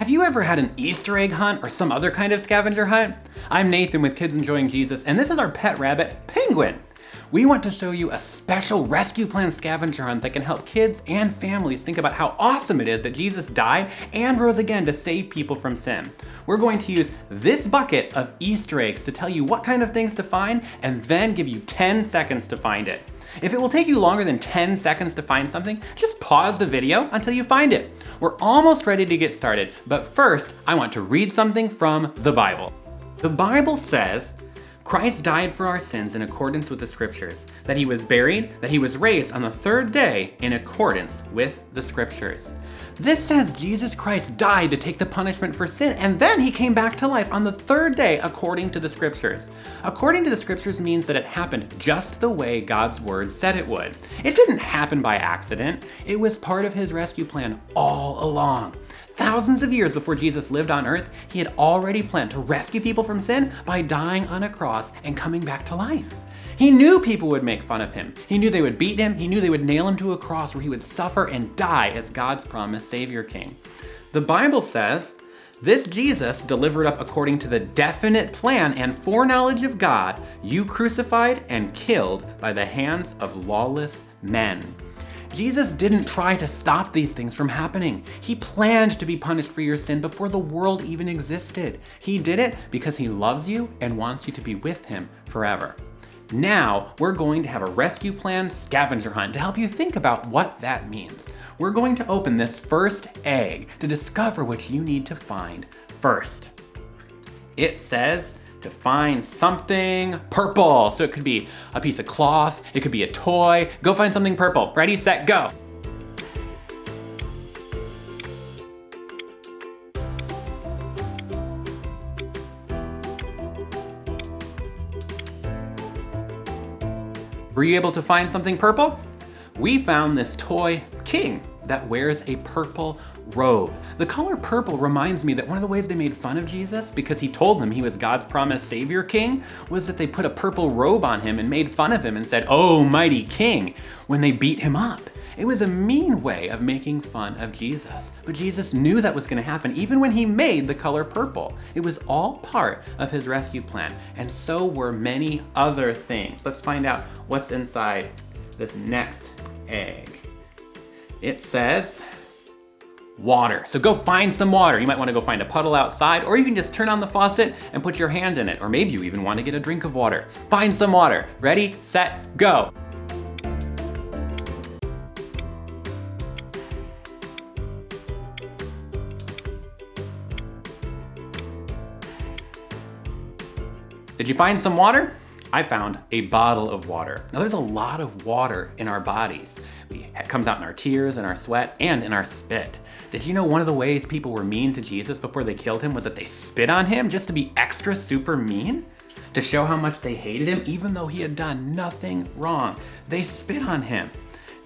Have you ever had an Easter egg hunt or some other kind of scavenger hunt? I'm Nathan with Kids Enjoying Jesus, and this is our pet rabbit, Penguin. We want to show you a special rescue plan scavenger hunt that can help kids and families think about how awesome it is that Jesus died and rose again to save people from sin. We're going to use this bucket of Easter eggs to tell you what kind of things to find and then give you 10 seconds to find it. If it will take you longer than 10 seconds to find something, just pause the video until you find it. We're almost ready to get started, but first, I want to read something from the Bible. The Bible says, Christ died for our sins in accordance with the scriptures, that he was buried, that he was raised on the third day in accordance with the scriptures. This says Jesus Christ died to take the punishment for sin, and then he came back to life on the third day according to the scriptures. According to the scriptures means that it happened just the way God's word said it would. It didn't happen by accident. It was part of his rescue plan all along. Thousands of years before Jesus lived on earth, he had already planned to rescue people from sin by dying on a cross and coming back to life. He knew people would make fun of him. He knew they would beat him. He knew they would nail him to a cross where he would suffer and die as God's promised Savior King. The Bible says, this Jesus, delivered up according to the definite plan and foreknowledge of God, you crucified and killed by the hands of lawless men. Jesus didn't try to stop these things from happening. He planned to be punished for your sin before the world even existed. He did it because he loves you and wants you to be with him forever. Now, we're going to have a rescue plan scavenger hunt to help you think about what that means. We're going to open this first egg to discover what you need to find first. It says to find something purple. So it could be a piece of cloth, it could be a toy. Go find something purple. Ready, set, go. Were you able to find something purple? We found this toy king that wears a purple robe. The color purple reminds me that one of the ways they made fun of Jesus, because he told them he was God's promised Savior King, was that they put a purple robe on him and made fun of him and said, "Oh, mighty king," when they beat him up. It was a mean way of making fun of Jesus. But Jesus knew that was going to happen even when he made the color purple. It was all part of his rescue plan, and so were many other things. Let's find out what's inside this next egg. It says water. So go find some water. You might want to go find a puddle outside, or you can just turn on the faucet and put your hand in it. Or maybe you even want to get a drink of water. Find some water. Ready, set, go. Did you find some water? I found a bottle of water. Now there's a lot of water in our bodies. It comes out in our tears, in our sweat, and in our spit. Did you know one of the ways people were mean to Jesus before they killed him was that they spit on him just to be extra super mean? To show how much they hated him even though he had done nothing wrong. They spit on him.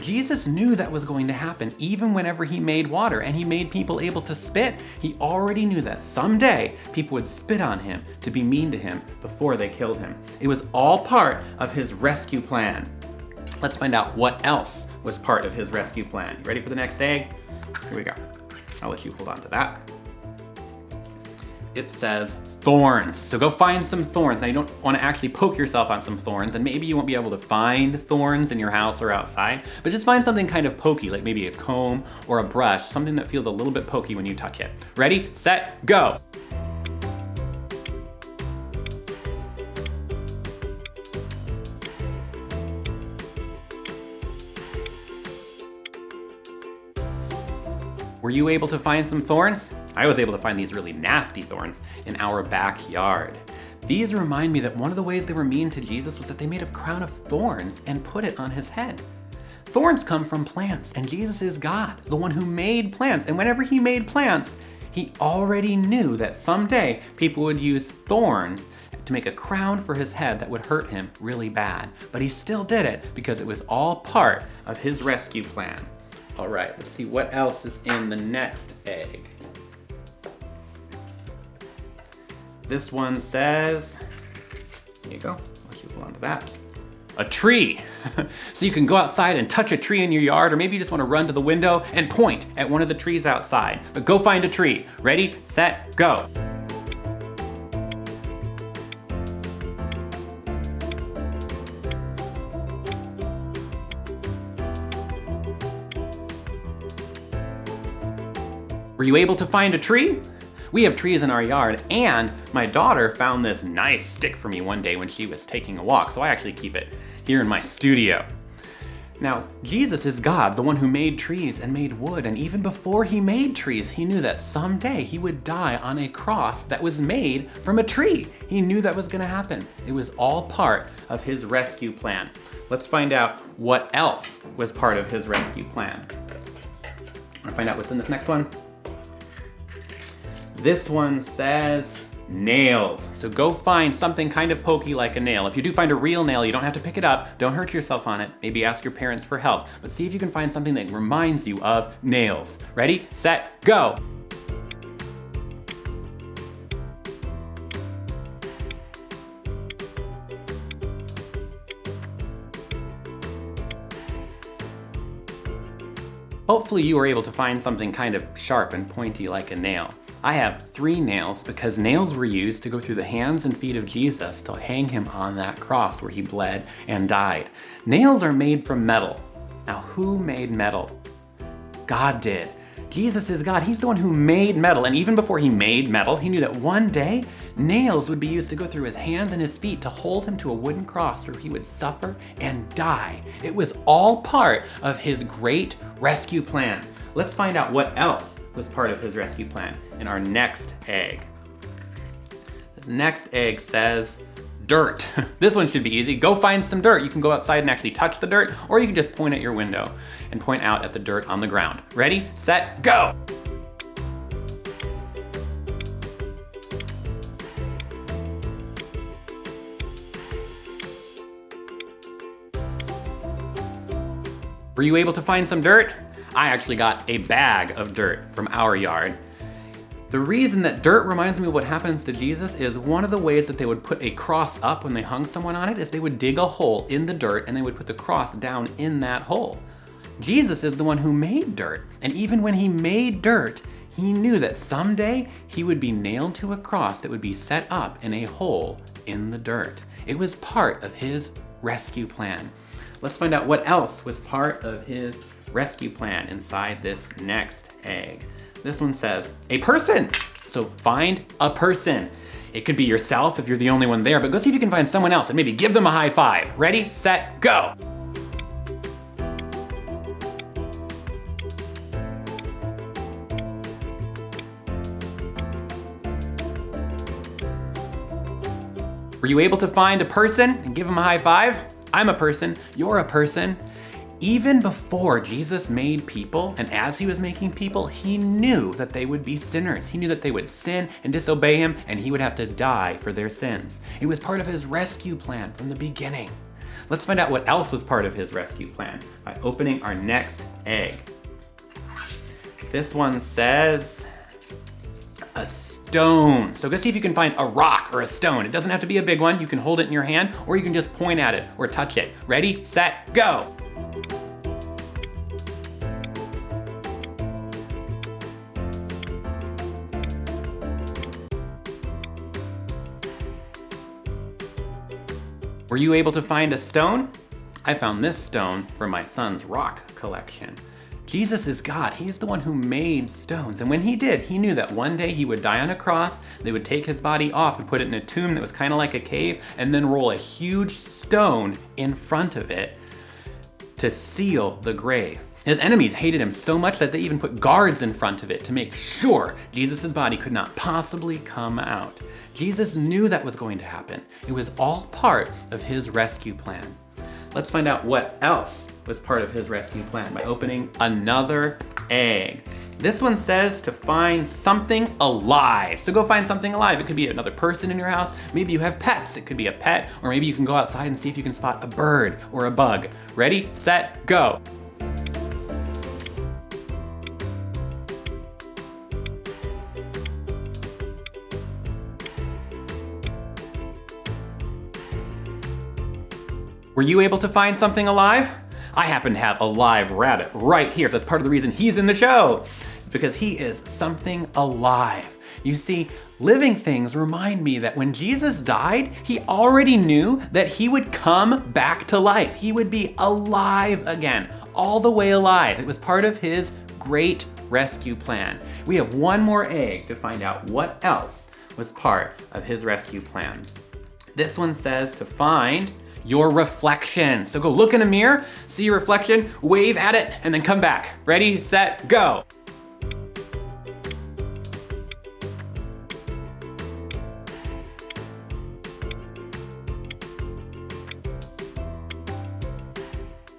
Jesus knew that was going to happen even whenever he made water and he made people able to spit. He already knew that someday people would spit on him to be mean to him before they killed him. It was all part of his rescue plan. Let's find out what else was part of his rescue plan. You ready for the next egg? Here we go. I'll let you hold on to that. It says thorns. So go find some thorns. Now you don't want to actually poke yourself on some thorns, and maybe you won't be able to find thorns in your house or outside, but just find something kind of pokey, like maybe a comb or a brush, something that feels a little bit pokey when you touch it. Ready, set, go. Were you able to find some thorns? I was able to find these really nasty thorns in our backyard. These remind me that one of the ways they were mean to Jesus was that they made a crown of thorns and put it on his head. Thorns come from plants, and Jesus is God, the one who made plants. And whenever he made plants, he already knew that someday people would use thorns to make a crown for his head that would hurt him really bad. But he still did it because it was all part of his rescue plan. All right, let's see what else is in the next egg. This one says, here you go, I'll let you hold on to that. A tree. So you can go outside and touch a tree in your yard, or maybe you just want to run to the window and point at one of the trees outside. But go find a tree. Ready, set, go. Were you able to find a tree? We have trees in our yard, and my daughter found this nice stick for me one day when she was taking a walk, so I actually keep it here in my studio. Now, Jesus is God, the one who made trees and made wood, and even before he made trees, he knew that someday he would die on a cross that was made from a tree. He knew that was gonna happen. It was all part of his rescue plan. Let's find out what else was part of his rescue plan. Wanna find out what's in this next one? This one says nails. So go find something kind of pokey like a nail. If you do find a real nail, you don't have to pick it up. Don't hurt yourself on it. Maybe ask your parents for help. But see if you can find something that reminds you of nails. Ready, set, go. Hopefully you were able to find something kind of sharp and pointy like a nail. I have 3 nails because nails were used to go through the hands and feet of Jesus to hang him on that cross where he bled and died. Nails are made from metal. Now, who made metal? God did. Jesus is God. He's the one who made metal. And even before he made metal, he knew that one day nails would be used to go through his hands and his feet to hold him to a wooden cross where he would suffer and die. It was all part of his great rescue plan. Let's find out what else was part of his rescue plan in our next egg. This next egg says dirt. This one should be easy. Go find some dirt. You can go outside and actually touch the dirt, or you can just point at your window and point out at the dirt on the ground. Ready, set, go. Were you able to find some dirt? I actually got a bag of dirt from our yard. The reason that dirt reminds me of what happens to Jesus is one of the ways that they would put a cross up when they hung someone on it is they would dig a hole in the dirt and they would put the cross down in that hole. Jesus is the one who made dirt, and even when he made dirt, he knew that someday he would be nailed to a cross that would be set up in a hole in the dirt. It was part of his rescue plan. Let's find out what else was part of his rescue plan inside this next egg. This one says a person. So find a person. It could be yourself if you're the only one there, but go see if you can find someone else and maybe give them a high five. Ready, set, go. Were you able to find a person and give them a high five? I'm a person, you're a person. Even before Jesus made people, and as he was making people, he knew that they would be sinners. He knew that they would sin and disobey him, and he would have to die for their sins. It was part of his rescue plan from the beginning. Let's find out what else was part of his rescue plan by opening our next egg. This one says a stone. So go see if you can find a rock or a stone. It doesn't have to be a big one. You can hold it in your hand, or you can just point at it or touch it. Ready, set, go. Were you able to find a stone? I found this stone from my son's rock collection. Jesus is God. He's the one who made stones. And when he did, he knew that one day he would die on a cross, they would take his body off and put it in a tomb that was kind of like a cave, and then roll a huge stone in front of it to seal the grave. His enemies hated him so much that they even put guards in front of it to make sure Jesus' body could not possibly come out. Jesus knew that was going to happen. It was all part of his rescue plan. Let's find out what else was part of his rescue plan by opening another egg. This one says to find something alive. So go find something alive. It could be another person in your house. Maybe you have pets. It could be a pet, or maybe you can go outside and see if you can spot a bird or a bug. Ready, set, go. Were Were you able to find something alive? I happen to have a live rabbit right here. That's part of the reason he's in the show. It's because he is something alive. You see, living things remind me that when Jesus died, he already knew that he would come back to life. He would be alive again, all the way alive. It was part of his great rescue plan. We have one more egg to find out what else was part of his rescue plan. This one says to find your reflection. So go look in a mirror, see your reflection, wave at it, and then come back. Ready, set, go.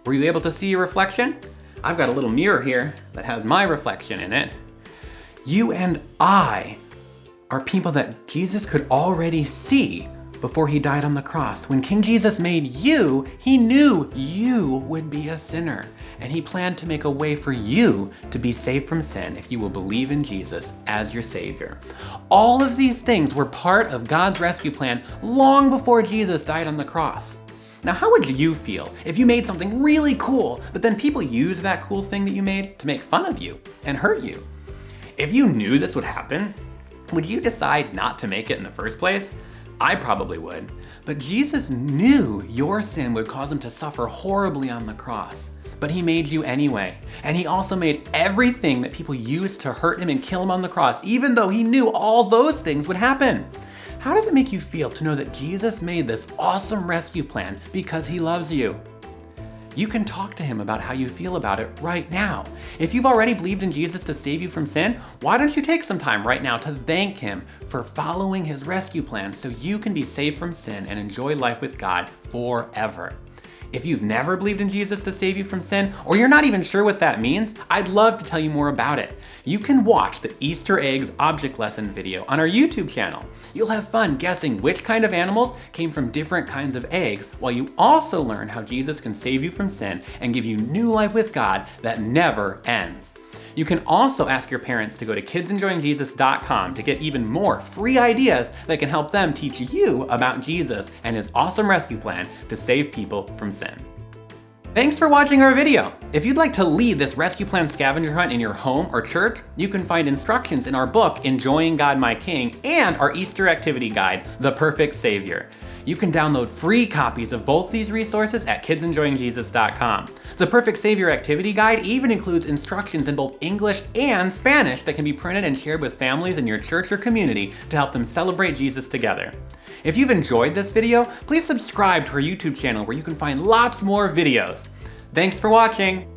Were you able to see your reflection? I've got a little mirror here that has my reflection in it. You and I are people that Jesus could already see before he died on the cross. When King Jesus made you, he knew you would be a sinner, and he planned to make a way for you to be saved from sin if you will believe in Jesus as your Savior. All of these things were part of God's rescue plan long before Jesus died on the cross. Now, how would you feel if you made something really cool, but then people used that cool thing that you made to make fun of you and hurt you? If you knew this would happen, would you decide not to make it in the first place? I probably would. But Jesus knew your sin would cause him to suffer horribly on the cross. But he made you anyway. And he also made everything that people used to hurt him and kill him on the cross, even though he knew all those things would happen. How does it make you feel to know that Jesus made this awesome rescue plan because he loves you? You can talk to him about how you feel about it right now. If you've already believed in Jesus to save you from sin, why don't you take some time right now to thank him for following his rescue plan so you can be saved from sin and enjoy life with God forever. If you've never believed in Jesus to save you from sin, or you're not even sure what that means, I'd love to tell you more about it. You can watch the Easter eggs object lesson video on our YouTube channel. You'll have fun guessing which kind of animals came from different kinds of eggs, while you also learn how Jesus can save you from sin and give you new life with God that never ends. You can also ask your parents to go to kidsenjoyingjesus.com to get even more free ideas that can help them teach you about Jesus and his awesome rescue plan to save people from sin. Thanks for watching our video. If you'd like to lead this rescue plan scavenger hunt in your home or church, you can find instructions in our book, Enjoying God My King, and our Easter activity guide, The Perfect Savior. You can download free copies of both these resources at kidsenjoyingjesus.com. The Perfect Savior activity guide even includes instructions in both English and Spanish that can be printed and shared with families in your church or community to help them celebrate Jesus together. If you've enjoyed this video, please subscribe to our YouTube channel where you can find lots more videos. Thanks for watching.